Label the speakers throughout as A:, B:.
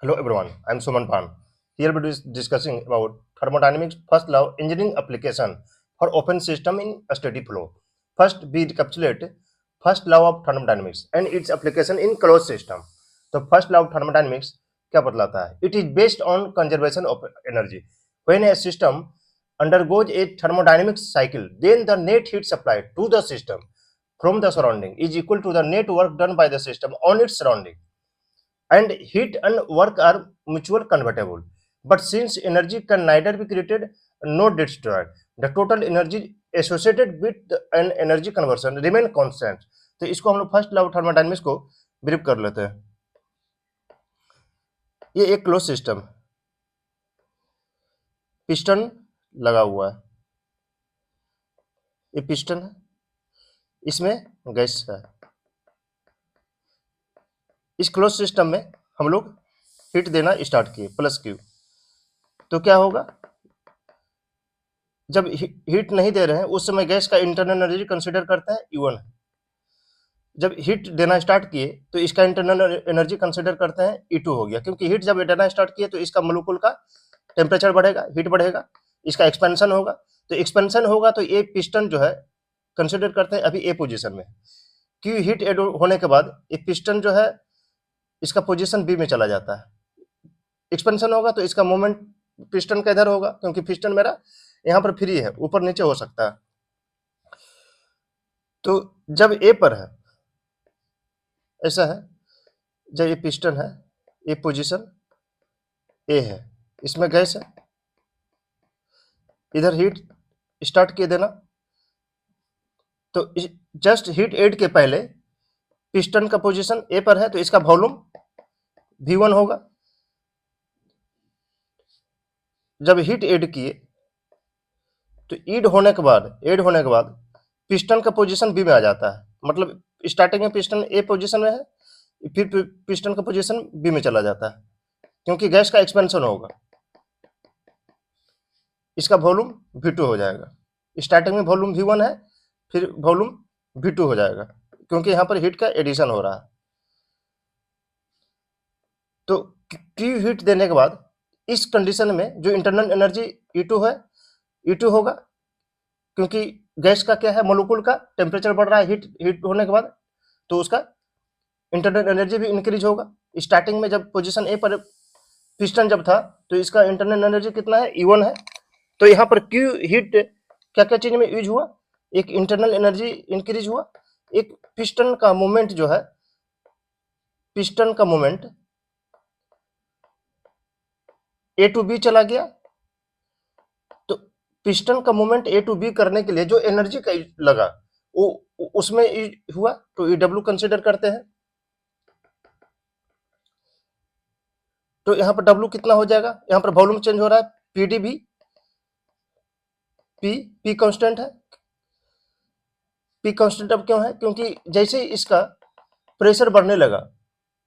A: Hello everyone, I am Suman Pan. Here we are discussing about thermodynamics first law engineering application for open system in a steady flow. First, we recapitulate first law of thermodynamics and its application in closed system. The first law of thermodynamics क्या बतलाता है? It is based on conservation of energy. When a system undergoes a thermodynamic cycle, then the net heat supplied to the system from the surrounding is equal to the net work done by the system on its surrounding. And heat and work are mutual convertible. But since energy can neither be created nor destroyed, the total energy associated with an energy conversion remain constant. तो इसको हम लोग first law of thermodynamics को brief कर लेते हैं. ये एक क्लोज सिस्टम, पिस्टन लगा हुआ है, ये पिस्टन है, इसमें गैस है. इस क्लोज सिस्टम में हम लोग हीट देना स्टार्ट किए प्लस क्यू. तो क्या होगा, जब हीट नहीं दे रहे हैं उस समय गैस का इंटरनल एनर्जी कंसीडर करते हैं E1 है. जब हीट देना स्टार्ट किए तो इसका इंटरनल एनर्जी कंसीडर करते हैं E2 हो गया, क्योंकि हीट जब देना स्टार्ट किए तो इसका मोलिक्यूल का टेम्परेचर बढ़ेगा, हीट बढ़ेगा, इसका एक्सपेंशन होगा. तो एक्सपेंशन होगा तो ये पिस्टन जो है कंसीडर करते हैं अभी ए पोजीशन में, क्योंकि हीट एड होने के बाद ये पिस्टन जो है इसका पोजीशन बी में चला जाता है. एक्सपेंशन होगा तो इसका मोमेंट पिस्टन का इधर होगा, क्योंकि पिस्टन मेरा यहाँ पर फ्री है, ऊपर नीचे हो सकता है. तो जब ए पर है ऐसा है, जब ये पिस्टन है, ये पोजीशन ए है, इसमें गैस है, इधर हीट स्टार्ट किए देना. तो जस्ट हीट एड के पहले पिस्टन का पोजीशन ए पर है तो इसका वॉल्यूम V1 होगा. जब हीट एड किए तो एड होने के बाद पिस्टन का पोजीशन बी में आ जाता है. मतलब स्टार्टिंग में पिस्टन ए पोजीशन में है, फिर पिस्टन का पोजीशन बी में चला जाता है, क्योंकि गैस का एक्सपेंशन होगा, इसका वॉल्यूम V2 हो जाएगा. स्टार्टिंग में वॉल्यूम V1 है, फिर वॉल्यूम V2 हो जाएगा, क्योंकि यहाँ पर हीट का एडिशन हो रहा है. तो क्यू हीट देने के बाद इस कंडीशन में जो इंटरनल एनर्जी E2 है, E2 होगा, क्योंकि गैस का क्या है, मोलिक्यूल का टेम्परेचर बढ़ रहा है हीट होने के बाद, तो उसका इंटरनल एनर्जी भी इंक्रीज होगा. स्टार्टिंग में जब पोजीशन ए पर पिस्टन जब था तो इसका इंटरनल एनर्जी कितना है, E1 है. तो यहाँ पर क्यू हीट क्या क्या चीज में यूज हुआ, एक इंटरनल एनर्जी इंक्रीज हुआ, एक पिस्टन का मूवमेंट जो है, पिस्टन का मूवमेंट ए टू बी चला गया. तो पिस्टन का मूवमेंट ए टू बी करने के लिए जो एनर्जी का लगा वो उसमें हुआ, तो EW कंसीडर करते हैं. तो यहाँ पर W कितना हो जाएगा, यहाँ पर वॉल्यूम चेंज हो रहा है, PdV, P कांस्टेंट है. P कांस्टेंट अब क्यों है, क्योंकि जैसे इसका प्रेशर बढ़ने लगा,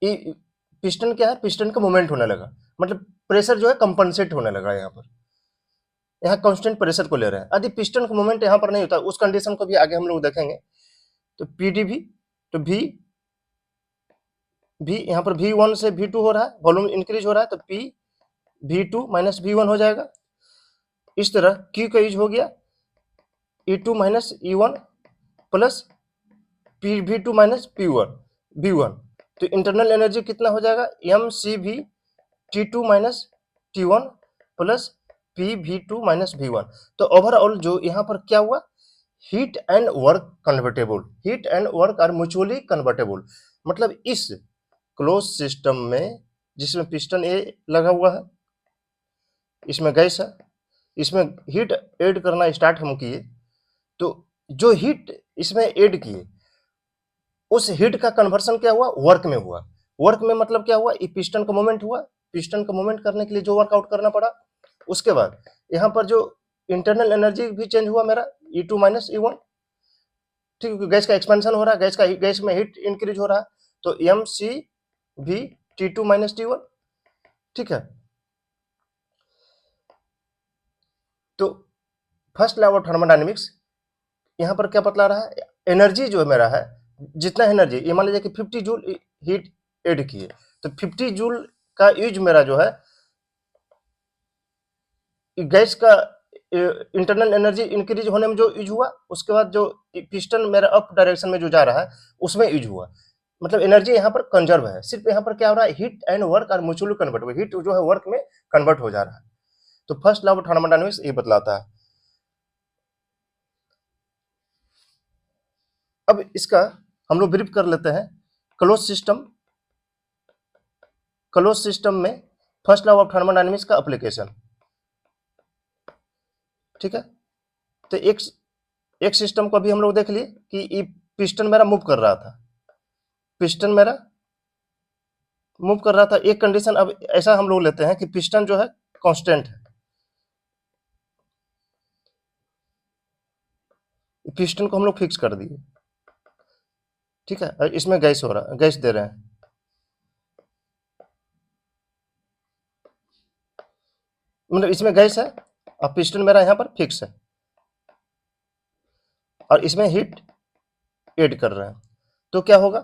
A: पिस्टन क्या है, पिस्टन का मूवमेंट होने लगा, मतलब प्रेशर जो है कंपनसेट होने लगा. यहाँ पर यहाँ कांस्टेंट प्रेशर को ले रहे हैं. यदि पिस्टन का मूवमेंट यहाँ पर नहीं होता, उस कंडीशन को भी आगे हम लोग देखेंगे. तो PdV, तो V यहाँ पर V1 से V2 हो रहा है, वॉल्यूम इंक्रीज हो रहा है, तो P V2 माइनस V1 हो जाएगा. इस तरह Q का यूज हो गया E2 minus E1 plus V2 minus V1. तो इंटरनल एनर्जी कितना हो जाएगा, mCV T2 minus T1 plus PV2 minus V1. तो ओवरऑल जो यहाँ पर क्या हुआ, heat and work convertible, heat and work are mutually convertible. मतलब इस क्लोज सिस्टम में जिसमें पिस्टन ए लगा हुआ है, इसमें गैस है, इसमें हीट ऐड करना स्टार्ट हम किए, तो जो हीट इसमें ऐड किए उस हीट का कन्वर्सन क्या हुआ, वर्क में हुआ. वर्क में मतलब क्या हुआ, पिस्टन का मूवमेंट हुआ, पिस्टन का मूवमेंट करने के लिए जो वर्कआउट करना पड़ा, उसके बाद यहाँ पर जो इंटरनल एनर्जी भी चेंज हुआ मेरा E2 माइनस E1. ठीक है, गैस का एक्सपेंशन हो रहा है, गैस में हीट इंक्रीज हो रहा है, तो mCV T2 माइनस T1. ठीक है, तो फर्स्ट लॉ ऑफ थर्मोडायनेमिक्स यहाँ पर क्या बतला रहा है, एनर्जी जो मेरा है, जितना एनर्जी, ये मान लीजिए कि 50 जूल हीट ऐड किए, तो 50 जूल का यूज मेरा जो है, गैस का इंटरनल एनर्जी इंक्रीज होने में जो यूज हुआ, उसके बाद जो पिस्टन मेरा अप डायरेक्शन में जो जा रहा है उसमें यूज हुआ, मतलब एनर्जी यहाँ पर कंजर्व है। सिर्फ यहाँ पर क्या हो रहा है, heat and work are mutually convert हुए, हीट जो है वर्क में कन्वर्ट हो जा रहा है। तो फर्स्ट लॉ ऑफ थर्मोडायनामिक्स ये बतलाता है। अब इसका हम लोग ब्रीफ कर लेते हैं। क्लोज सिस्टम में फर्स्ट लॉ ऑफ थर्मोडायनामिक्स का एप्लीकेशन, ठीक है। तो एक सिस्टम को अभी हम लोग देख लिए कि ये पिस्टन मेरा मूव कर रहा था, पिस्टन मेरा मूव कर रहा था। एक कंडीशन अब ऐसा हम लोग लेते हैं कि पिस्टन जो है कांस्टेंट है, पिस्टन को हम लोग फिक्स कर दिए, ठीक है। और इसमें गैस हो रहा है, गैस दे रहे हैं, मतलब इसमें गैस है और पिस्टन मेरा यहाँ पर फिक्स है और इसमें हीट ऐड कर रहे हैं। तो क्या होगा,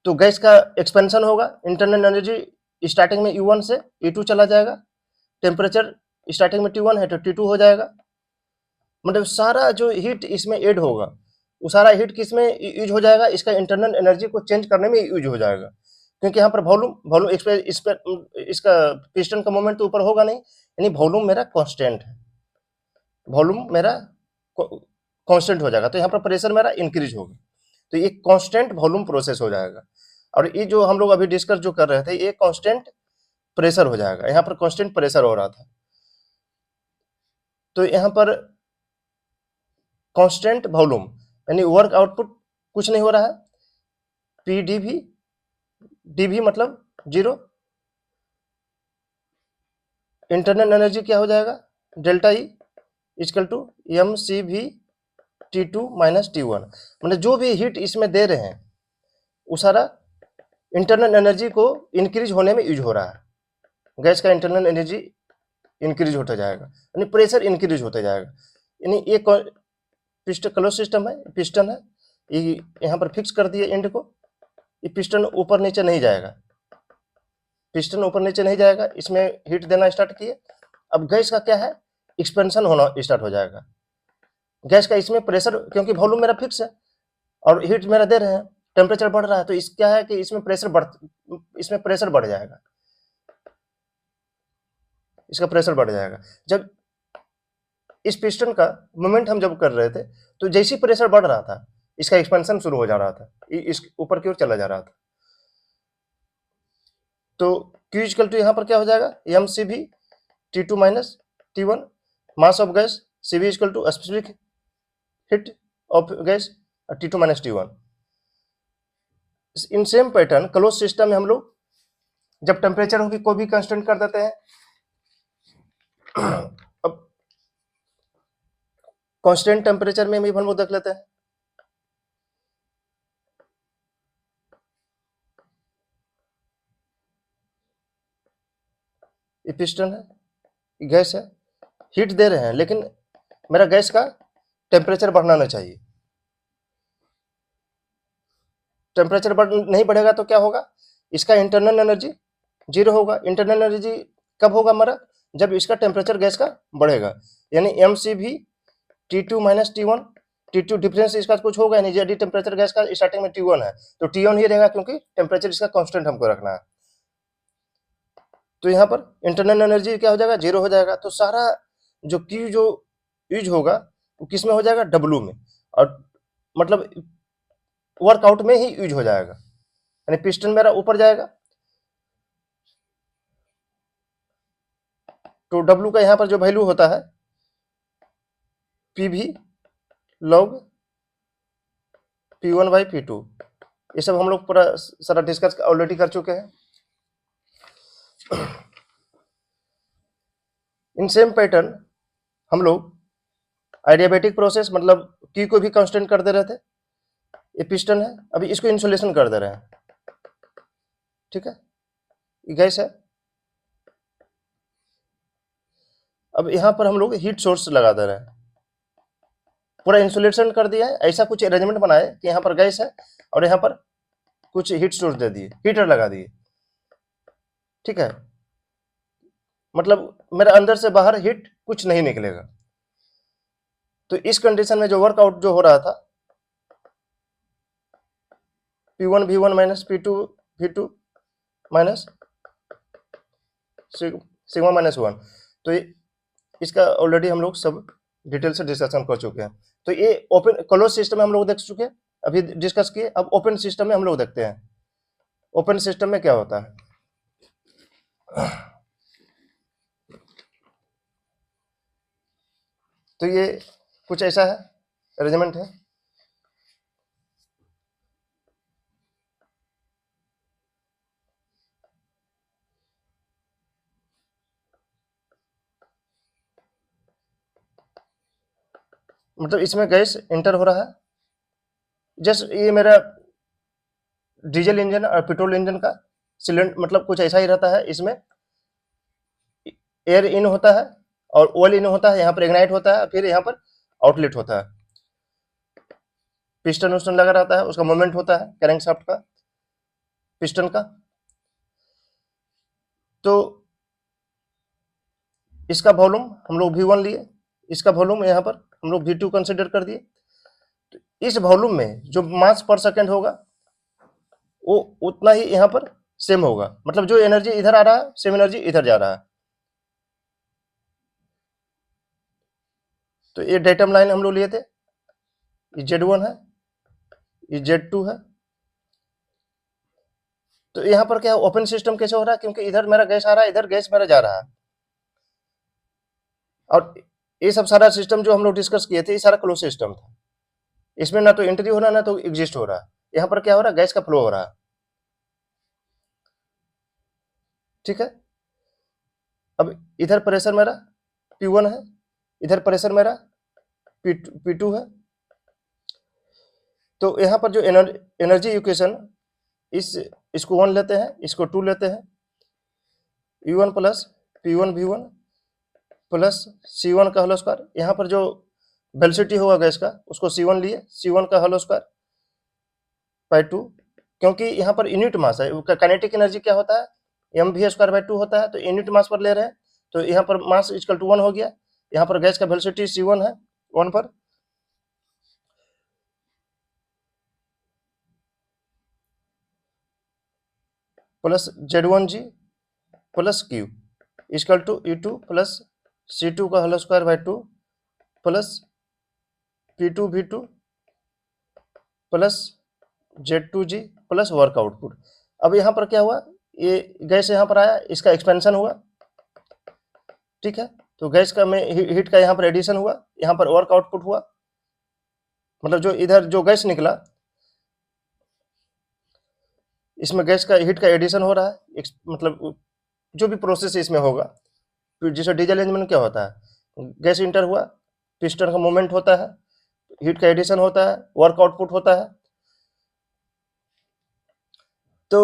A: तो गैस का एक्सपेंशन होगा, इंटरनल एनर्जी स्टार्टिंग में U1 से E2 चला जाएगा, टेम्परेचर स्टार्टिंग में T1 है तो T2 हो जाएगा, मतलब सारा जो हीट इसमें ऐड होगा वो सारा हीट किस में यूज हो जाएगा, इसका इंटरनल एनर्जी को चेंज करने में यूज हो जाएगा। क्योंकि यहाँ पर वॉल्यूम इस पर इसका पिस्टन का मोमेंट तो ऊपर होगा नहीं, यानी वॉल्यूम मेरा कांस्टेंट है, वॉल्यूम मेरा कांस्टेंट हो जाएगा, तो यहाँ पर प्रेशर मेरा इंक्रीज होगा, तो ये कांस्टेंट वॉल्यूम प्रोसेस हो जाएगा। और ये जो हम लोग अभी डिस्कस जो कर रहे थे ये कांस्टेंट प्रेशर हो जाएगा, यहाँ पर कांस्टेंट प्रेशर हो रहा था। तो यहाँ पर कांस्टेंट वॉल्यूम यानी वर्क आउटपुट कुछ नहीं हो रहा है, PdV मतलब जीरो, इंटरनल एनर्जी क्या हो जाएगा, delta E equal to mCV T2 minus T1, मतलब जो भी हीट इसमें दे रहे हैं वो सारा इंटरनल एनर्जी को इंक्रीज होने में यूज हो रहा है, गैस का इंटरनल एनर्जी इंक्रीज होता जाएगा, यानी प्रेशर इंक्रीज होता जाएगा। यानी ये पिस्टन क्लोज सिस्टम है, पिस्टन है, ये यहाँ पर फिक्स कर दिए एंड को, ये पिस्टन ऊपर नीचे नहीं जाएगा, पिस्टन ऊपर नीचे नहीं जाएगा, इसमें हीट देना स्टार्ट किए। अब गैस का क्या है, एक्सपेंशन होना स्टार्ट हो जाएगा, गैस का इसमें प्रेशर, क्योंकि वॉल्यूम मेरा फिक्स है और हीट मेरा दे रहे हैं, टेम्परेचर बढ़ रहा है, तो इस क्या है कि इसमें प्रेशर बढ़ जाएगा, इसका प्रेशर बढ़ जाएगा। जब इस पिस्टन का मूवमेंट हम जब कर रहे थे तो जैसे ही प्रेशर बढ़ रहा था इसका एक्सपेंशन शुरू हो जा रहा था, इस ऊपर की ओर चला जा रहा था। तो Q इक्वल टू यहाँ पर क्या हो जाएगा, mCV T2 minus T1, mass of gas, CV equal to specific heat of gas T2 minus T1। In same pattern close system में हम लोग जब टेम्परेचर होगी कोई भी कांस्टेंट कर देते हैं। अब कांस्टेंट टेम्परेचर में भी हम लोग देख लेते हैं, ये पिस्टन है, ये गैस है, हीट दे रहे हैं लेकिन मेरा गैस का टेम्परेचर बढ़ना नहीं चाहिए, टेम्परेचर नहीं बढ़ेगा तो क्या होगा, इसका इंटरनल एनर्जी जीरो होगा। इंटरनल एनर्जी कब होगा हमारा, जब इसका टेम्परेचर गैस का बढ़ेगा, यानी mCV T2 minus T1, T2 difference इसका कुछ होगा नहीं, यदि टेम्परेचर गैस का स्टार्टिंग में T1 है तो T1 ही रहेगा क्योंकि टेम्परेचर इसका कांस्टेंट हमको रखना है। तो यहाँ पर इंटरनल एनर्जी क्या हो जाएगा, जीरो हो जाएगा, तो सारा जो Q जो यूज होगा वो किस में हो जाएगा, W में, और मतलब वर्कआउट में ही यूज हो जाएगा, यानी पिस्टन मेरा ऊपर जाएगा, तो W का यहाँ पर जो वैल्यू होता है PV log P1 by P2, ये सब हम लोग पूरा सारा डिस्कस ऑलरेडी कर चुके हैं। इन सेम पैटर्न हम लोग आइडियाबैटिक प्रोसेस, मतलब Q को भी कांस्टेंट कर दे रहे थे, ये पिस्टन है, अभी इसको इंसुलेशन कर दे रहे हैं, ठीक है, ये गैस है। अब यहाँ पर हम लोग हीट सोर्स लगा दे रहे हैं, पूरा इंसुलेशन कर दिया है, ऐसा कुछ अरेंजमेंट बनाए कि यहाँ पर गैस है और यहाँ पर कुछ हीट सोर्स दे दिए, हीटर लगा दिए, ठीक है, मतलब मेरा अंदर से बाहर हीट कुछ नहीं निकलेगा। तो इस कंडीशन में जो वर्कआउट जो हो रहा था P1 V1 minus P2 V2 minus sigma minus 1, तो इसका ऑलरेडी हम लोग सब डिटेल से डिस्कशन कर चुके हैं। तो ये ओपन क्लोज सिस्टम में हम लोग देख चुके हैं, अभी डिस्कस किए। अब ओपन सिस्टम में हम लोग देखते हैं ओपन सिस्टम में क्या होता है। तो ये कुछ ऐसा है, अरेंजमेंट है। मतलब इसमें गैस इंटर हो रहा है, जस्ट ये मेरा डीजल इंजन और पेट्रोल इंजन का सिलेंडर, मतलब कुछ ऐसा ही रहता है। इसमें एयर इन होता है और ऑयल इन होता है, यहाँ पर इग्नाइट होता है, फिर यहाँ पर आउटलेट होता है, पिस्टन उस्टन लगा रहता है, उसका मूवमेंट होता है क्रैंकशाफ्ट का, पिस्टन का। तो इसका वॉल्यूम हम लोग V1 लिए, इसका वॉल्यूम यहाँ पर हम लोग V2 कंसिडर कर दिए। तो इस वॉल्यूम में जो मास पर सेकंड होगा वो उतना ही यहाँ पर सेम होगा, मतलब जो एनर्जी इधर आ रहा है सेम एनर्जी इधर जा रहा है। तो ये डेटम लाइन हम लोग लिए थे, ये Z1 है, ये Z2 है। तो यहाँ पर क्या है, ओपन सिस्टम कैसे हो रहा है, क्योंकि इधर मेरा गैस आ रहा है, इधर गैस मेरा जा रहा है, और ये सब सारा सिस्टम जो हम लोग डिस्कस किए थे ये सारा क्लोज सिस्टम था। इसमें ना तो एंट्री हो रहा है ना तो एग्जिस्ट हो रहा है। यहाँ पर क्या हो रहा है, गैस का फ्लो हो रहा है, ठीक है। अब इधर प्रेशर मेरा P1 है, इधर प्रेशर मेरा P2 है। तो यहाँ पर जो एनर्जी इक्वेशन, इसको 1 लेते हैं, इसको 2 लेते हैं, U1 plus P1 V1 plus C1 का होल स्क्वायर। यहाँ पर जो वेलोसिटी होगा गैस का उसको C1 लिए, C1 का होल स्क्वायर बाय 2, क्योंकि यहाँ पर यूनिट मास है, काइनेटिक एनर्जी क्या होता है mv स्क्वायर बाय 2 होता है, तो यूनिट मास पर ले रहे हैं, तो यहाँ पर मास इक्वल टू 1 हो गया। यहाँ पर गैस का वेलोसिटी C1 है 1 पर, plus Z1G plus Q equal to E2 plus C2 का whole square by 2 plus P2 V2 plus Z2G plus work output. अब यहाँ पर क्या हुआ, ये गैस यहाँ पर आया, इसका एक्सपेंशन हुआ, ठीक है। तो गैस का में हीट का यहाँ पर एडिशन हुआ, यहाँ पर वर्क आउटपुट हुआ, मतलब जो इधर जो गैस निकला इसमें गैस का हीट का एडिशन हो रहा है, मतलब जो भी प्रोसेस इसमें होगा। फिर जैसे डीजल इंजन में क्या होता है, गैस इंटर हुआ, पिस्टन का मूवमेंट होता है, हीट का एडिशन होता है, वर्क आउटपुट होता है। तो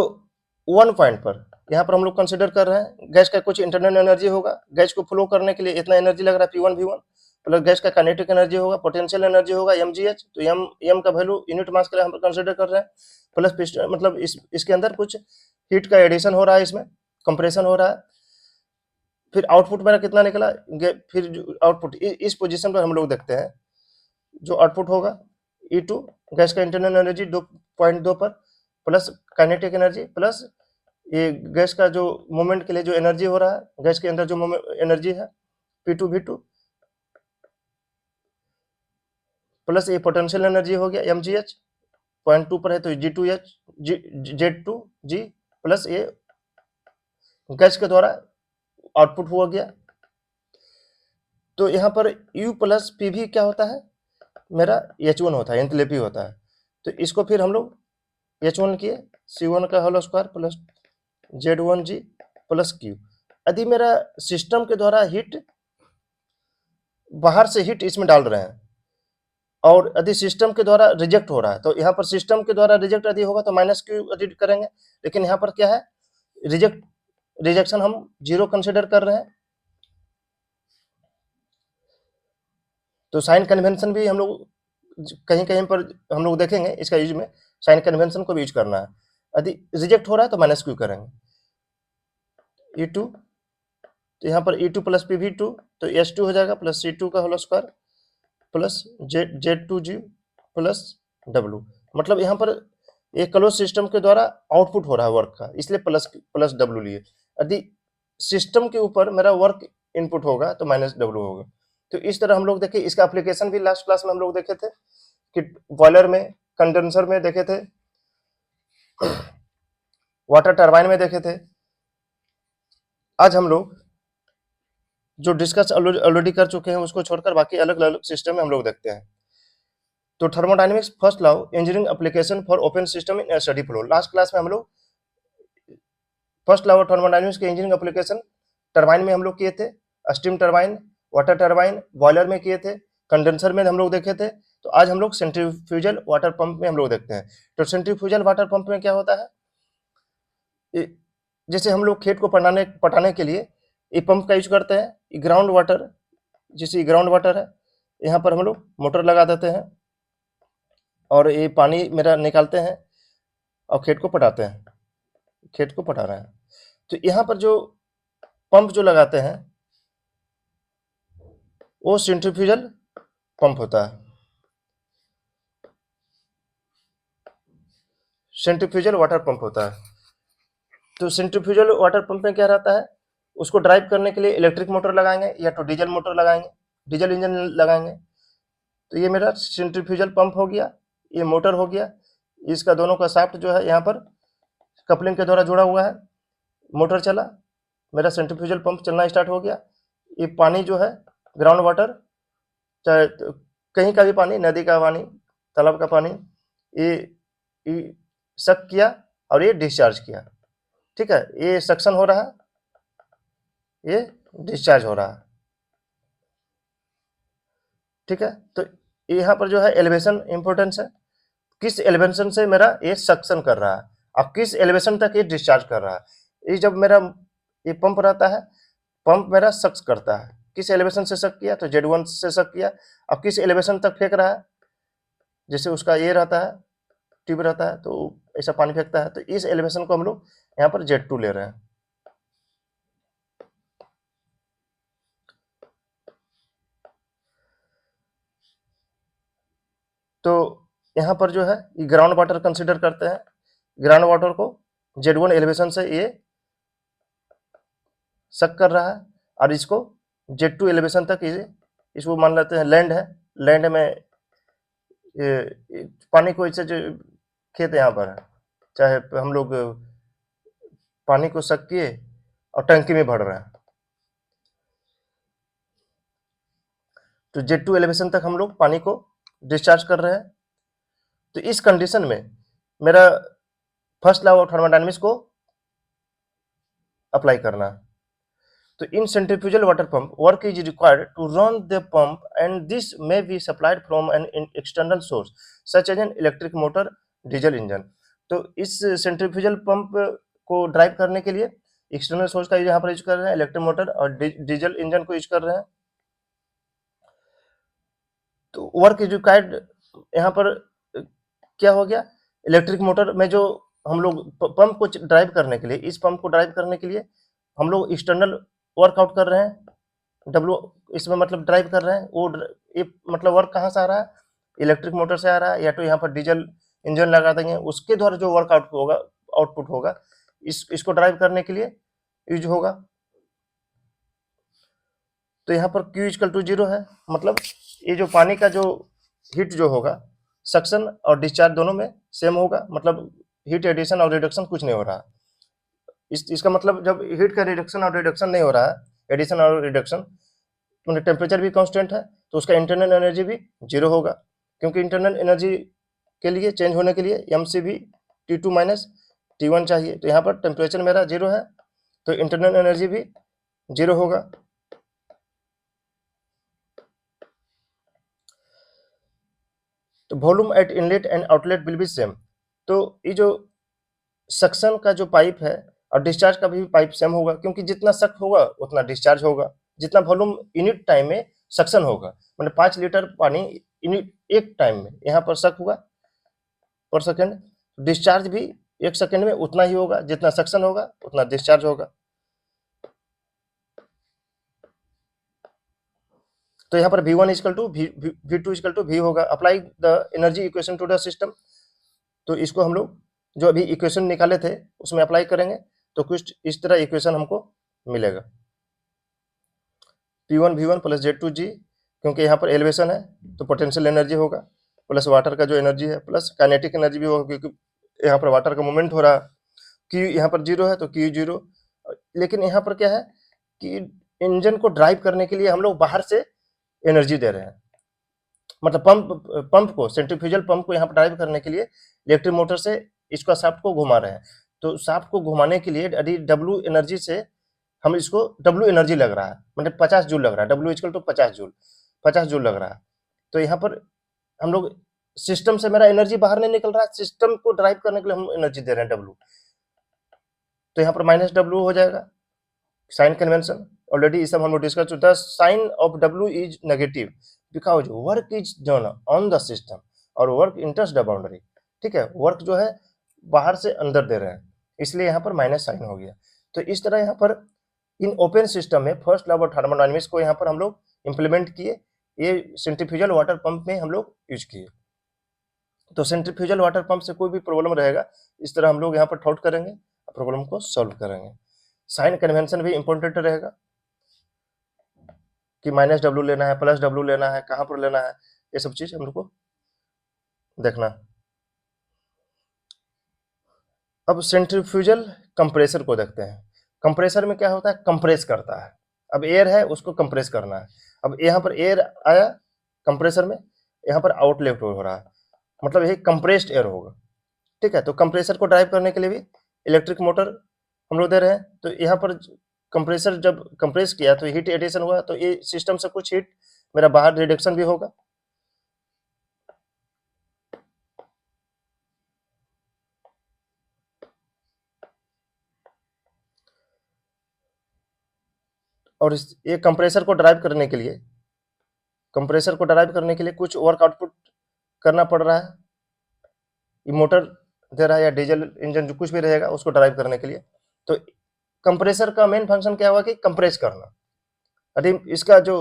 A: 1 पॉइंट पर यहाँ पर हम लोग कंसिडर कर रहे हैं गैस का कुछ इंटरनल एनर्जी होगा, गैस को फ्लो करने के लिए इतना एनर्जी लग रहा है P1 V1, प्लस गैस का काइनेटिक एनर्जी होगा, पोटेंशियल एनर्जी होगा mgh, तो m का वैल्यू यूनिट मास के लिए हम लोग कंसिडर कर रहे हैं, प्लस पिस्टन, मतलब इसके अंदर कुछ हीट का एडिशन हो रहा है, इसमें कंप्रेशन हो रहा है। फिर आउटपुट मेरा कितना निकला, फिर आउटपुट इस पोजीशन पर हम लोग देखते हैं, जो आउटपुट होगा E2 गैस का इंटरनल एनर्जी 2.2 पर, प्लस काइनेटिक एनर्जी, प्लस ये गैस का जो मूवमेंट के लिए जो एनर्जी हो रहा है, गैस के अंदर जो एनर्जी है P2 V2, प्लस ये पोटेंशियल एनर्जी हो गया mgh 0.2 पर है तो G2h Z2G, प्लस ये गैस के द्वारा आउटपुट हुआ गया। तो यहाँ पर U प्लस PV क्या होता है, मेरा H1 होता है, एंथैल्पी होता है। तो इसको फिर हम लोग H1 किए, C1 का whole square plus Z1G plus Q। यदि मेरा सिस्टम के द्वारा हीट बाहर से हीट इसमें डाल रहे हैं और यदि सिस्टम के द्वारा रिजेक्ट हो रहा है, तो यहाँ पर सिस्टम के द्वारा रिजेक्ट यदि होगा तो माइनस Q यदि करेंगे, लेकिन यहाँ पर क्या है, रिजेक्शन हम 0 कंसिडर कर रहे हैं। तो साइन कन्वेंशन भी हम लोग कहीं कहीं पर हम लोग देखेंगे, इसका यूज में साइन कन्वेंशन को भी यूज करना है। यदि रिजेक्ट हो रहा है तो माइनस क्यू करेंगे E2, तो यहाँ पर E2 प्लस पी V2, तो H2 हो जाएगा प्लस C2 का whole square plus Z2G plus W। मतलब यहाँ पर एक क्लोज सिस्टम के द्वारा आउटपुट हो रहा है वर्क का, इसलिए प्लस प्लस W लिए। यदि सिस्टम के ऊपर मेरा वर्क इनपुट होगा तो माइनस W होगा। तो इस तरह हम लोग देखे, इसका एप्लीकेशन भी लास्ट क्लास में हम लोग देखे थे कि बॉयलर में, कंडेंसर में देखे थे, वाटर टरबाइन में देखे थे। आज हम लोग जो डिस्कस ऑलरेडी कर चुके हैं उसको छोड़कर बाकी अलग अलग सिस्टम में हम लोग देखते हैं। तो thermodynamics first law, engineering application for open system in steady flow. Last class में हम लोग फर्स्ट लॉ ऑफ थर्मोडायनेमिक्स के इंजीनियरिंग एप्लीकेशन टरबाइन में हम लोग किए थे, steam turbine, water turbine, boiler में किए थे, कंडेंसर में हम लोग देखे थे। तो आज हम लोग सेंट्रीफ्यूजल वाटर पंप में हम लोग देखते हैं। तो सेंट्रीफ्यूजल वाटर पंप में क्या होता है, जैसे हम लोग खेत को पटाने के लिए ये पंप का यूज करते हैं। ग्राउंड वाटर, जैसे ग्राउंड वाटर है, यहाँ पर हम लोग मोटर लगा देते हैं और ये पानी मेरा निकालते हैं और खेत को पटाते हैं, खेत को पटा रहे हैं। तो यहाँ पर जो पंप जो लगाते हैं वो सेंट्रीफ्यूजल पंप होता है, सेंट्रीफ्यूजल वाटर पंप होता है। तो सेंट्रीफ्यूजल वाटर पंप में क्या रहता है, उसको ड्राइव करने के लिए इलेक्ट्रिक मोटर लगाएंगे या तो डीजल मोटर लगाएंगे, डीजल इंजन लगाएंगे। तो ये मेरा सेंट्रीफ्यूजल पंप हो गया, ये मोटर हो गया। इसका दोनों का शाफ्ट जो है यहाँ पर कपलिंग के द्वारा जुड़ा हुआ है। मोटर चला, मेरा सेंट्रीफ्यूजल पंप चलना स्टार्ट हो गया। ये पानी जो है ग्राउंड वाटर, चाहे तो कहीं का भी पानी, नदी का पानी, तालाब का पानी, ये सक किया और ये डिस्चार्ज किया। ठीक है, ये सक्शन हो रहा है, ये डिस्चार्ज हो रहा है। ठीक है, तो यहाँ पर जो है एलिवेशन इंपॉर्टेंस है, किस एलिवेशन से मेरा ये सक्शन कर रहा है और किस एलिवेशन तक ये डिस्चार्ज कर रहा है। ये जब मेरा ये पंप रहता है, पंप मेरा सक्स करता है, किस एलिवेशन से सक किया तो Z1 से सक किया। अब किस एलिवेशन तक फेंक रहा है, जैसे उसका ये रहता है, ट्यूब रहता है तो ऐसा पानी फेंकता है, तो इस एलिवेशन को हम लोग यहाँ पर Z2 ले रहे हैं। तो यहाँ पर जो है ये ग्राउंड वाटर कंसिडर करते हैं, ग्राउंड वाटर को Z1 एलिवेशन से ये सक कर रहा है और इसको Z2 एलिवेशन तक ये, इसको मान लेते हैं लैंड है, लैंड में ये पानी को इससे जो खेत यहाँ पर है, चाहे हम लोग पानी को सक किए और टंकी में भर रहे हैं, तो Z2 एलिवेशन तक हम लोग पानी को डिस्चार्ज कर रहे हैं। तो इस कंडीशन में मेरा फर्स्ट लॉ ऑफ थर्मोडायनेमिक्स को अप्लाई करना है। तो in centrifugal water pump, work is required to run the pump and this may be supplied from an external source such as an electric motor, diesel engine। तो इस centrifugal pump को drive करने के लिए external source का यहाँ पर use कर रहे हैं, इलेक्ट्रिक मोटर और डीजल इंजन को यूज कर रहे हैं। तो वर्क इज रिक्वायर्ड, यहाँ पर क्या हो गया, इलेक्ट्रिक मोटर में जो हम लोग पंप को ड्राइव करने के लिए, इस पंप को ड्राइव करने के लिए हम लोग एक्सटर्नल वर्कआउट कर रहे हैं, W इसमें मतलब ड्राइव कर रहे हैं। वो ये मतलब वर्क कहाँ से आ रहा है, इलेक्ट्रिक मोटर से आ रहा है, या तो यहाँ पर डीजल इंजन लगा देंगे, उसके द्वारा जो वर्कआउट होगा, आउटपुट होगा, इसको ड्राइव करने के लिए यूज होगा। तो यहाँ पर Q इक्वल टू 0 है, मतलब ये जो पानी का जो हीट जो होगा, सक्शन और डिस्चार्ज दोनों में सेम होगा, मतलब हीट एडिशन और रिडक्शन कुछ नहीं हो रहा है। इसका मतलब जब हीट का रिडक्शन और रिडक्शन नहीं हो रहा है, एडिशन और रिडक्शन, तो टेम्परेचर भी कांस्टेंट है, तो उसका इंटरनल एनर्जी भी 0 होगा, क्योंकि इंटरनल एनर्जी के लिए चेंज होने के लिए mCV T2 माइनस T1 चाहिए। तो यहाँ पर टेम्परेचर मेरा 0 है, तो इंटरनल एनर्जी भी 0 होगा। तो volume at inlet and outlet will be same. तो ये जो सक्शन का जो पाइप है और डिस्चार्ज का भी पाइप सेम होगा, क्योंकि जितना सक होगा उतना डिस्चार्ज होगा, जितना वॉल्यूम यूनिट टाइम में सक्शन होगा, मतलब 5 लीटर पानी यूनिट एक टाइम में यहाँ पर सक हुआ पर सेकेंड, डिस्चार्ज भी 1 सेकंड में उतना ही होगा, जितना सक्शन होगा उतना डिस्चार्ज होगा। तो यहाँ पर V1 equal to V2 equal to V होगा। Apply the energy equation to the system. तो इसको हम लोग जो अभी इक्वेशन निकाले थे उसमें अप्लाई करेंगे तो कुछ इस तरह इक्वेशन हमको मिलेगा। P1 V1 प्लस Z2G, क्योंकि यहाँ पर एलिवेशन है तो पोटेंशियल एनर्जी होगा, प्लस वाटर का जो एनर्जी है, प्लस काइनेटिक एनर्जी भी होगा क्योंकि यहाँ पर वाटर का मूवमेंट हो रहा है। Q यहाँ पर 0 है तो Q 0। लेकिन यहाँ पर क्या है कि इंजन को ड्राइव करने के लिए हम लोग बाहर से एनर्जी दे रहे हैं, मतलब पंप को, सेंट्रीफ्यूजल पंप को यहाँ पर ड्राइव करने के लिए इलेक्ट्रिक मोटर से इसका शाफ्ट को घुमा रहे हैं। तो शाफ्ट को घुमाने के लिए यदि W एनर्जी से हम इसको W एनर्जी लग रहा है, मतलब 50 जूल लग रहा है, W इक्वल टू 50 जूल लग रहा है। तो यहाँ पर हम लोग सिस्टम से मेरा एनर्जी बाहर नहीं निकल रहा है, सिस्टम को ड्राइव करने के लिए हम एनर्जी दे रहे हैं W। तो यहाँ पर माइनस W हो जाएगा, साइन कन्वेंशन ऑलरेडी इस सब हम लोग discuss. The sign of W is negative because work is done on the system और वर्क इंटर्स द बाउंड्री। ठीक है, वर्क जो है बाहर से अंदर दे रहे हैं, इसलिए यहाँ पर माइनस साइन हो गया। तो इस तरह यहाँ पर इन ओपन सिस्टम में फर्स्ट लॉ ऑफ थर्मोडायनामिक्स को यहाँ पर हम लोग इंप्लीमेंट किए, ये सेंट्रीफ्यूजल वाटर पंप में हम लोग यूज किए। तो सेंट्रीफ्यूजल वाटर पंप से कोई भी प्रॉब्लम रहेगा इस तरह हम लोग यहाँ पर थॉट करेंगे, प्रॉब्लम को सॉल्व करेंगे। साइन कन्वेंशन भी इंपॉर्टेंट रहेगा कि माइनस W लेना है, प्लस W लेना है, कहाँ पर लेना है, ये सब चीज हम लोग को देखना। अब सेंट्रीफ्यूजल कंप्रेसर को देखते हैं। कंप्रेसर में क्या होता है, कंप्रेस करता है। अब एयर है उसको कंप्रेस करना है। अब यहाँ पर एयर आया कंप्रेसर में, यहाँ पर आउटलेट हो रहा है, मतलब यही कंप्रेस्ड एयर होगा। ठीक है, तो कंप्रेसर को ड्राइव करने के लिए भी इलेक्ट्रिक मोटर हम लोग दे रहे हैं। तो यहाँ पर कंप्रेसर जब कंप्रेस किया तो हीट एडिशन हुआ, तो ये सिस्टम से कुछ हीट मेरा बाहर रिडक्शन भी होगा। और ये कंप्रेसर को ड्राइव करने के लिए कुछ वर्क आउटपुट करना पड़ रहा है। ये मोटर दे रहा है या डीजल इंजन जो कुछ भी रहेगा उसको ड्राइव करने के लिए। तो कंप्रेसर का मेन फंक्शन क्या हुआ कि कंप्रेस करना। यदि इसका जो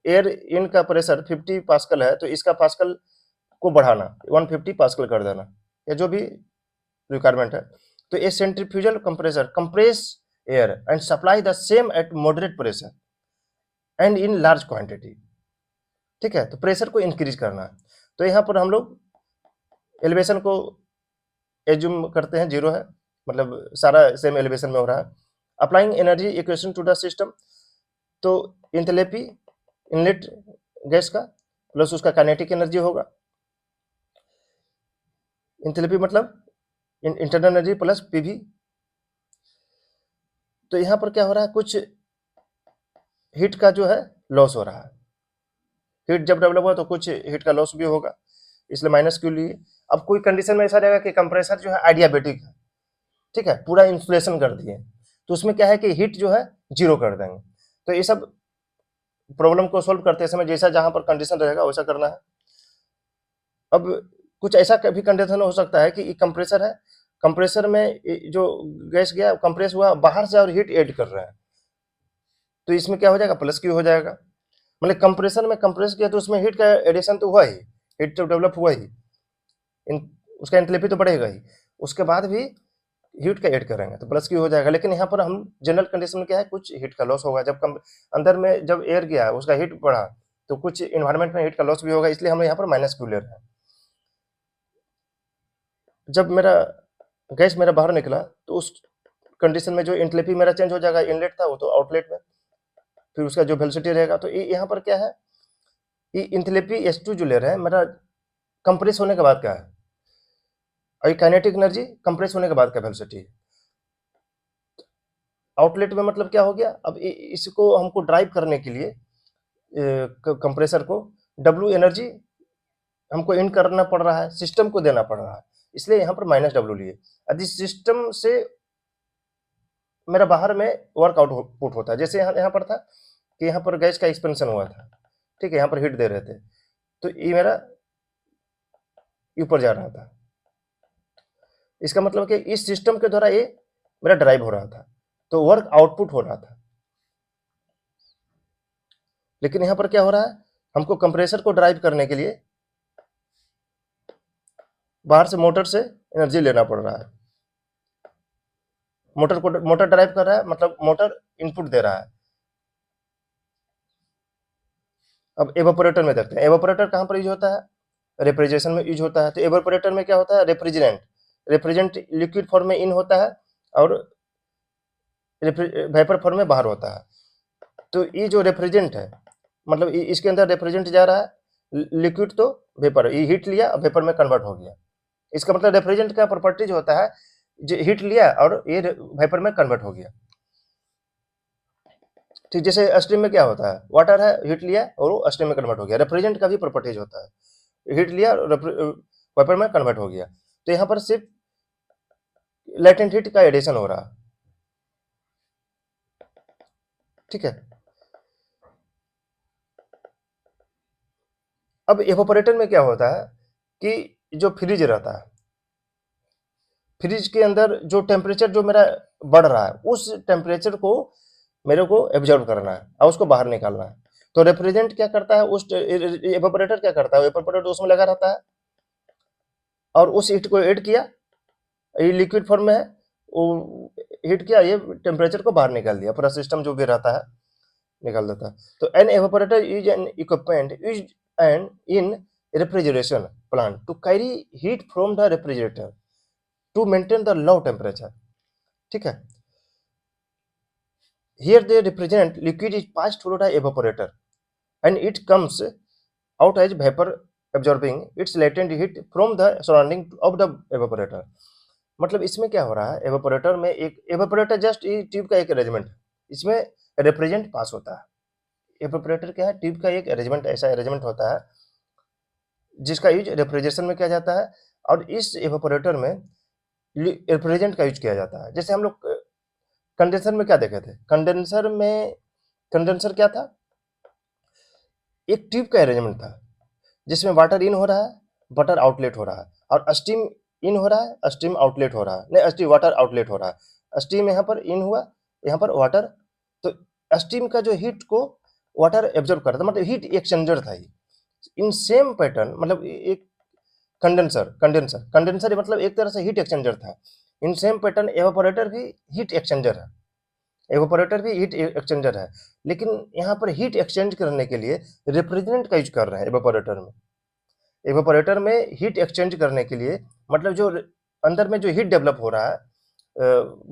A: एयर इन का प्रेशर 50 पास्कल है तो इसका पास्कल को बढ़ाना 150 पास्कल कर देना, या जो भी रिक्वायरमेंट है। तो ये centrifugal compressor compress air and supply the same at moderate pressure and in large quantity. ठीक है, तो प्रेशर को इंक्रीज करना है। तो यहाँ पर हम लोग एलिवेशन को एज्यूम करते हैं 0 है, मतलब सारा सेम एलिवेशन में हो रहा है। Applying energy equation to the system, तो इंथैल्पी इनलेट गैस का प्लस उसका काइनेटिक एनर्जी होगा। इंथैल्पी मतलब इंटरनल एनर्जी प्लस PV। तो यहाँ पर क्या हो रहा है, कुछ हीट का जो है लॉस हो रहा है। हीट जब डेवलप हुआ तो कुछ हीट का लॉस भी होगा, इसलिए माइनस क्यू लिए। अब कोई कंडीशन में ऐसा रहेगा कि कंप्रेसर जो है आइडियाबेटिक है, ठीक है, पूरा इंसुलेशन कर दिए, तो उसमें क्या है कि हीट जो है 0 कर देंगे। तो ये सब प्रॉब्लम को सोल्व करते समय जैसा जहां पर कंडीशन रहेगा वैसा करना है। अब कुछ ऐसा भी कंडीशन हो सकता है कि कंप्रेसर है, कंप्रेसर में जो गैस गया कंप्रेस हुआ बाहर से और हीट ऐड कर रहे हैं, तो इसमें क्या हो जाएगा, प्लस क्यू हो जाएगा। मतलब कंप्रेसर में कंप्रेस किया तो उसमें हीट का एडिशन तो हुआ ही, हीट तो डेवलप हुआ ही, उसका एंथैल्पी तो बढ़ेगा ही, उसके बाद भी हीट का ऐड करेंगे तो प्लस क्यू हो जाएगा। लेकिन यहाँ पर हम जनरल कंडीशन में क्या है, कुछ हीट का लॉस होगा। जब अंदर में जब एयर गया उसका हीट बढ़ा तो कुछ इन्वायरमेंट में हीट का लॉस भी होगा, इसलिए हम यहाँ पर माइनस क्यू ले रहे हैं। जब मेरा गैस मेरा बाहर निकला तो उस कंडीशन में जो एंथैल्पी मेरा चेंज हो जाएगा, इनलेट था वो तो आउटलेट में, फिर उसका जो वेलोसिटी रहेगा। तो यहाँ पर क्या है, ये एंथैल्पी S2 जो ले रहे हैं मेरा कंप्रेस होने के बाद क्या है, और काइनेटिक एनर्जी कंप्रेस होने के बाद का वेलोसिटी है। आउटलेट में मतलब क्या हो गया, अब इसको हमको ड्राइव करने के लिए कंप्रेसर को W एनर्जी हमको इन करना पड़ रहा है, सिस्टम को देना पड़ रहा है, इसलिए यहाँ पर माइनस W लिए। यदि सिस्टम से मेरा बाहर में वर्क आउटपुट होता है, जैसे यहाँ पर था कि यहाँ पर गैस का एक्सपेंशन हुआ था, ठीक है, यहाँ पर हीट दे रहे थे तो ये मेरा ऊपर जा रहा था। इसका मतलब कि इस सिस्टम के द्वारा ये मेरा ड्राइव हो रहा था, तो वर्क आउटपुट हो रहा था। लेकिन यहां पर क्या हो रहा है, हमको कंप्रेसर को ड्राइव करने के लिए बाहर से मोटर से एनर्जी लेना पड़ रहा है। मोटर ड्राइव कर रहा है, मतलब मोटर इनपुट दे रहा है। अब एवापोरेटर में देखते हैं, एवापोरेटर कहां पर यूज होता है, रेफ्रिजरेशन में यूज होता है। तो एवापोरेटर में क्या होता है, रेफ्रिजरेंट लिक्विड फॉर्म में इन होता है और वेपर फॉर्म में बाहर होता है। तो ये जो रेफ्रिजरेंट है, मतलब इसके अंदर रेफ्रिजरेंट जा रहा है, लिक्विड तो वेपर, ये हीट लिया वेपर में कन्वर्ट हो गया। इसका मतलब रेफ्रिजरेंट का प्रॉपर्टीज होता है जो हीट लिया और ये वेपर में कन्वर्ट हो गया। ठीक, जैसे स्टीम में क्या होता है, वाटर है, हीट लिया और वो स्टीम में कन्वर्ट हो गया। रेफ्रिजरेंट का भी प्रॉपर्टीज होता है, हीट लिया और वेपर में कन्वर्ट हो गया। तो यहाँ पर सिर्फ लेटेंट हीट का एडिशन हो रहा है। ठीक है, अब एवापोरेटर में क्या होता है कि जो फ्रिज रहता है, फ्रिज के अंदर जो टेम्परेचर जो मेरा बढ़ रहा है, उस टेम्परेचर को मेरे को एब्जॉर्ब करना है और उसको बाहर निकालना है। तो रेफ्रिजरेंट क्या करता है, उस एवापोरेटर क्या करता है, एवापोरेटर उसमें लगा रहता है और उस हीट को ऐड किया, ये लिक्विड फॉर्म में है, वो हीट किया, ये टेम्परेचर को बाहर निकाल दिया, पूरा सिस्टम जो भी रहता है निकाल देता है। तो an evaporator is an equipment used and in refrigeration plant to carry heat from the refrigerator to maintain the low temperature. ठीक है, here they represent liquid is passed through the evaporator and it comes out as vapor absorbing its latent heat from the surrounding of the evaporator। मतलब इसमें क्या हो रहा है, evaporator में एक एवापोरेटर जस्ट ये ट्यूब का एक अरेंजमेंट है, इसमें रेफ्रिजरेंट पास होता है। एवापोरेटर क्या है, ट्यूब का एक अरेंजमेंट, ऐसा अरेंजमेंट होता है जिसका यूज रेफ्रिजरेशन में किया जाता है और इस एवापोरेटर में रेफ्रिजरेंट का यूज किया जाता है। जैसे हम लोग कंडेंसर में क्या देखे थे, कंडेंसर क्या था, एक ट्यूब का अरेंजमेंट था जिसमें वाटर इन हो रहा है, वाटर आउटलेट हो रहा है, और स्टीम इन हो रहा है, स्टीम आउटलेट हो रहा है, नहीं स्टीम वाटर आउटलेट हो रहा है। स्टीम यहाँ पर इन हुआ, यहाँ पर वाटर, तो स्टीम का जो हीट को वाटर एब्जॉर्ब करता, मतलब हीट एक्सचेंजर था ये। इन सेम पैटर्न, मतलब एक कंडेंसर मतलब एक तरह से हीट एक्सचेंजर था। इन सेम पैटर्न एवापोरेटर भी हीट एक्सचेंजर है, एवापोरेटर भी हीट एक्सचेंजर है, लेकिन यहाँ पर हीट एक्सचेंज करने के लिए रेफ्रिजरेंट का यूज कर रहे हैं एवापोरेटर में। एवापोरेटर में हीट एक्सचेंज करने के लिए, मतलब जो अंदर में जो हीट डेवलप हो रहा है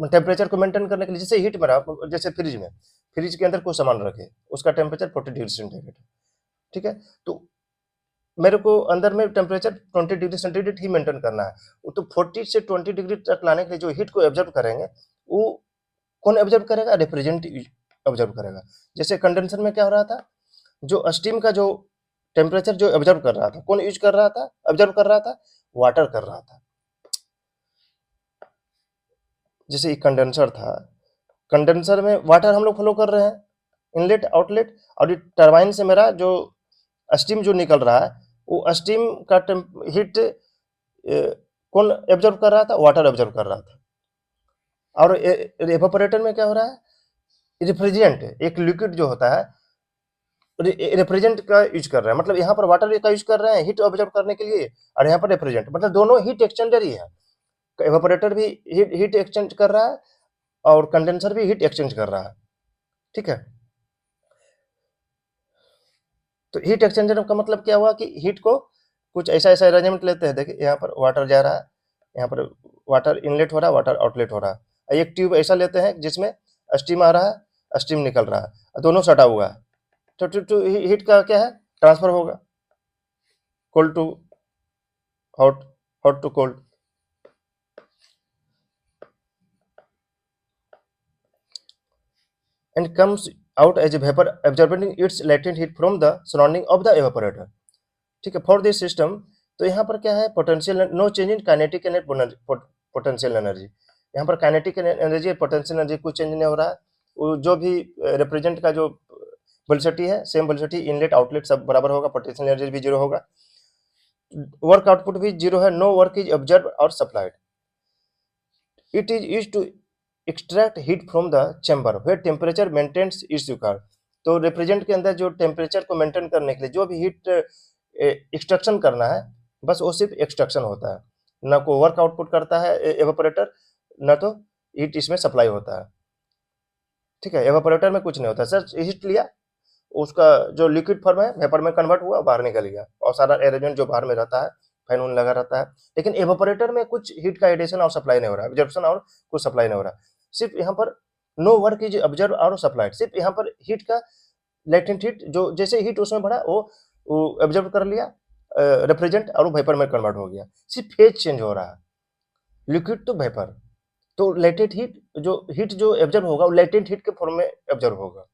A: टेम्परेचर को मेंटेन करने के लिए, जैसे हीट में रहा, जैसे फ्रिज के अंदर कोई सामान रखे, उसका टेम्परेचर 40 डिग्री सेंटीग्रेड, ठीक है, तो मेरे को अंदर में टेम्परेचर 20 डिग्री सेंटीग्रेड ही मेंटेन करना है। तो 40 से 20 डिग्री तक लाने के लिए जो हीट को एब्जॉर्ब करेंगे, वो कौन एब्जॉर्ब करेगा, रेफ्रिजरेंट एब्जॉर्ब करेगा। जैसे कंडेंसर में क्या हो रहा था, जो स्टीम का जो टेम्परेचर जो एब्जॉर्ब कर रहा था, कौन यूज कर रहा था, एब्जॉर्ब कर रहा था, वाटर कर रहा था। जैसे कंडेंसर था, कंडेंसर में वाटर हम लोग फ्लो कर रहे हैं, इनलेट आउटलेट, और टरबाइन से मेरा जो स्टीम जो निकल रहा है, वो स्टीम का हीट कौन एब्जॉर्ब कर रहा था, वाटर एब्जॉर्ब कर रहा था। और एवापोरेटर में क्या हो रहा है, रेफ्रिजरेंट एक लिक्विड जो होता है रेफ्रिजरेंट का यूज कर रहे हैं, मतलब यहाँ पर वाटर का यूज कर रहे हैं हीट ऑब्जर्व करने के लिए, और यहाँ पर रेफ्रिजरेंट, मतलब दोनों हीट एक्सचेंजर ही है। एवापोरेटर भी हीट एक्सचेंज कर रहा है और कंडेंसर भी हीट एक्सचेंज कर रहा है। ठीक है, तो हीट एक्सचेंजर का मतलब क्या हुआ कि हीट को कुछ ऐसा ऐसा अरेंजमेंट लेते हैं। देखिए यहाँ पर वाटर जा रहा है, यहाँ पर वाटर इनलेट हो रहा है, वाटर आउटलेट हो रहा है। एक ट्यूब ऐसा लेते हैं जिसमें स्टीम आ रहा है, स्टीम निकल रहा है, दोनों सटा हुआ है, तो हीट का क्या है, ट्रांसफर होगा, cold to hot, hot to cold. And comes out as a vapor absorbing its latent heat from the surrounding of the evaporator। ठीक है, फॉर दिस सिस्टम, तो यहाँ पर क्या है, potential no change in kinetic and potential energy. यहाँ पर kinetic energy potential energy कुछ चेंज नहीं हो रहा है, वो जो भी रिप्रेजेंट का जो वेलोसिटी है, सेम वेलोसिटी, इनलेट आउटलेट सब बराबर होगा, पोटेंशियल एनर्जी भी जीरो होगा, वर्क आउटपुट भी जीरो है, नो वर्क इज ऑब्जर्व और supplied. It is use to extract heat from the chamber where temperature maintenance is required. तो रेफ्रिजरेंट के अंदर जो टेम्परेचर को मेंटेन करने के लिए जो भी हीट एक्सट्रैक्शन करना है, बस वो सिर्फ एक्सट्रैक्शन होता है, ना कोई वर्क आउटपुट करता है एवापोरेटर, ना तो हीट इसमें सप्लाई होता है। ठीक है, एवापोरेटर में कुछ नहीं होता, सर हीट लिया, उसका जो लिक्विड फॉर्म है वेपर में कन्वर्ट हुआ, बाहर निकल गया, और सारा अरेंजमेंट जो बाहर में रहता है, फैन उन लगा रहता है। लेकिन एवापोरेटर में कुछ हीट का एडिशन और सप्लाई नहीं हो रहा है, एब्जॉर्प्शन और कुछ सप्लाई नहीं हो रहा है। सिर्फ यहाँ पर नो वर्क इज ऑब्जर्व और सप्लाइड, सिर्फ यहाँ पर हीट का लेटेंट हीट जो जैसे हीट उसमें बढ़ा वो ऑब्जर्व कर लिया रेफ्रिजरेंट और वेपर में कन्वर्ट हो गया, सिर्फ फेज चेंज हो रहा है, लिक्विड टू वेपर। तो लेटेंट हीट जो ऑब्जर्व होगा वो लेटेंट हीट के फॉर्म में ऑब्जर्व होगा।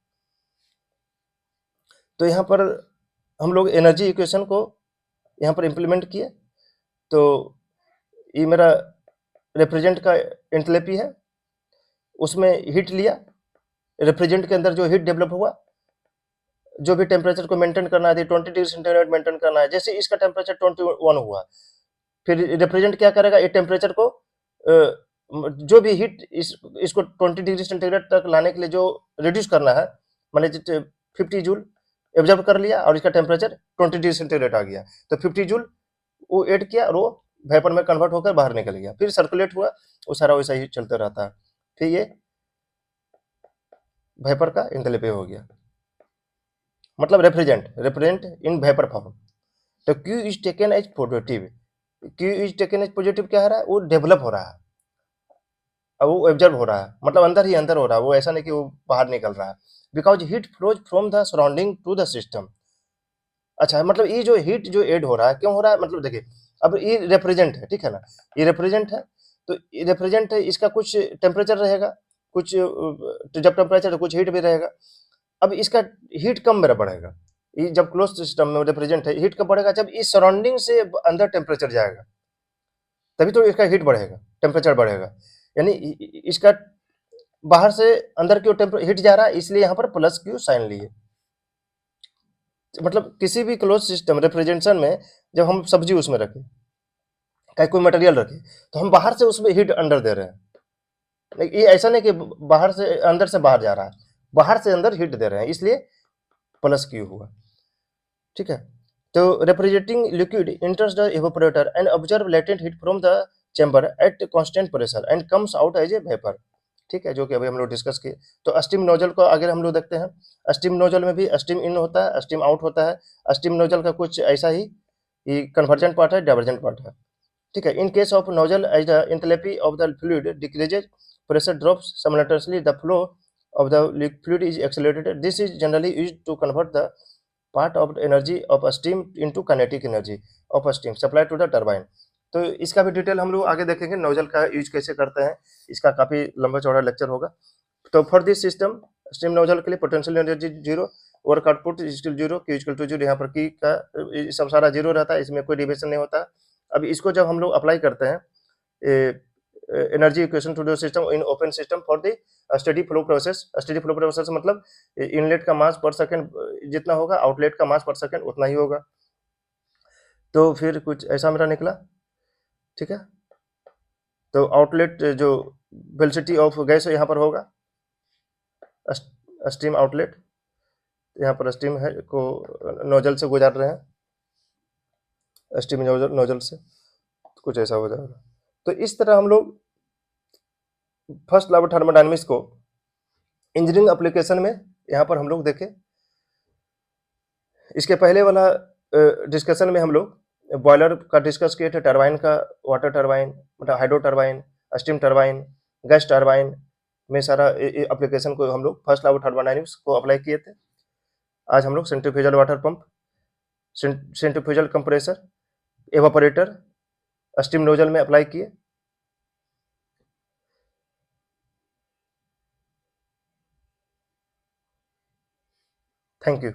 A: तो यहाँ पर हम लोग एनर्जी इक्वेशन को यहाँ पर इम्प्लीमेंट किए। तो ये मेरा रेफ्रिजरेंट का एंथैल्पी है, उसमें हीट लिया, रेफ्रिजरेंट के अंदर जो हीट डेवलप हुआ, जो भी टेम्परेचर को मेंटेन करना है 20 डिग्री सेंटीग्रेड मेंटेन करना है, जैसे इसका टेम्परेचर 21 हुआ, फिर रेफ्रिजरेंट क्या करेगा, ये टेम्परेचर को जो भी हीट इसको 20 डिग्री सेंटीग्रेड तक लाने के लिए जो रिड्यूस करना है, मान लीजिए 50 जूल एब्जॉर्ब कर लिया और इसका टेम्परेचर 20 डिग्री सेंटीग्रेड आ गया, तो 50 जूल वो ऐड किया और वो वेपर में कन्वर्ट होकर बाहर निकल गया, फिर सर्कुलेट हुआ, वो सारा वैसा ही चलता रहता है। फिर ये वेपर का एंथैल्पी हो गया, मतलब रेफ्रिजरेंट इन वेपर फॉर्म। तो Q is taken as positive, Q is taken as positive क्या हो रहा है, वो डेवलप हो रहा है, अब वो ऑब्जर्व हो रहा है, मतलब अंदर ही अंदर हो रहा है, वो ऐसा नहीं कि वो बाहर निकल रहा है, because heat flows from the surrounding to the system. अच्छा, मतलब ये जो हीट जो ऐड हो रहा है क्यों हो रहा है, मतलब देखिए, अब ये रिप्रेजेंट है, ठीक है ना, ये रिप्रेजेंट है, तो ये रिप्रेजेंट है, इसका कुछ टेम्परेचर रहेगा, कुछ जब टेम्परेचर तो कुछ हीट भी रहेगा। अब इसका हीट कम मेरा बढ़ेगा, ये जब क्लोज सिस्टम में रिप्रेजेंट है, हीट कब बढ़ेगा, जब इस सराउंडिंग से अंदर टेम्परेचर जाएगा, तभी तो इसका हीट बढ़ेगा, टेम्परेचर बढ़ेगा। यानी इसका बाहर से अंदर की ओर हीट जा रहा है, इसलिए यहाँ पर प्लस क्यू साइन लिए। मतलब किसी भी क्लोज सिस्टम रेफ्रिजरेशन में जब हम सब्जी उसमें रखें, चाहे कोई मटेरियल रखें, तो हम बाहर से उसमें हीट अंदर दे रहे हैं, ये ऐसा नहीं कि बाहर से अंदर से बाहर जा रहा है, बाहर से अंदर हीट दे रहे हैं, इसलिए प्लस क्यू हुआ। ठीक है, तो refrigerating liquid enters the evaporator and observe latent heat from the chamber at constant pressure and comes out as a vapor। ठीक है, जो कि अभी हम लोग डिस्कस किए। तो स्टीम नोजल को आगे हम लोग देखते हैं। स्टीम नोजल में भी स्टीम इन होता है, स्टीम आउट होता है। स्टीम नोजल का कुछ ऐसा ही ये कन्वर्जेंट पार्ट है, डाइवर्जेंट पार्ट है। ठीक है, in case of nozzle as the enthalpy of the fluid decreases, pressure drops simultaneously, the flow of the fluid is accelerated। This is generally used to convert the part of the energy of steam into kinetic energy of steam supplied to the turbine। तो इसका भी detail हम लोग आगे देखेंगे, nozzle का use कैसे करते हैं, इसका काफी लंबा चौड़ा लेक्चर होगा। तो for this system steam nozzle के लिए potential energy zero, work output equal zero, Q equal to zero, यहाँ पर की का सब सारा जीरो रहता है, इसमें कोई डिविएशन नहीं होता। अब इसको जब हम लोग अप्लाई करते हैं energy equation to the system in open system for the steady flow process. Steady flow process मतलब इनलेट का मास पर सेकंड जितना होगा, आउटलेट का मास पर सेकंड उतना ही होगा। तो फिर कुछ ऐसा मेरा निकला। ठीक है, तो आउटलेट जो वेलोसिटी ऑफ गैस यहाँ पर होगा, स्टीम आउटलेट, यहाँ पर स्टीम है को नोजल से गुजार रहे हैं, स्टीम नोजल से, कुछ ऐसा हो जाएगा। तो इस तरह हम लोग फर्स्ट लॉ ऑफ थर्मोडायनामिक्स को इंजीनियरिंग एप्लीकेशन में यहाँ पर हम लोग देखें। इसके पहले वाला डिस्कशन में हम लोग बॉयलर का डिस्कस किए थे, टरबाइन का, वाटर टरबाइन, मतलब hydro turbine, steam turbine, gas turbine में सारा एप्लीकेशन को हम लोग फर्स्ट लॉ ऑफ थर्मोडायनामिक्स को अप्लाई किए थे। आज हम लोग centrifugal water pump, centrifugal compressor, evaporator, steam nozzle में अप्लाई किए। Thank you.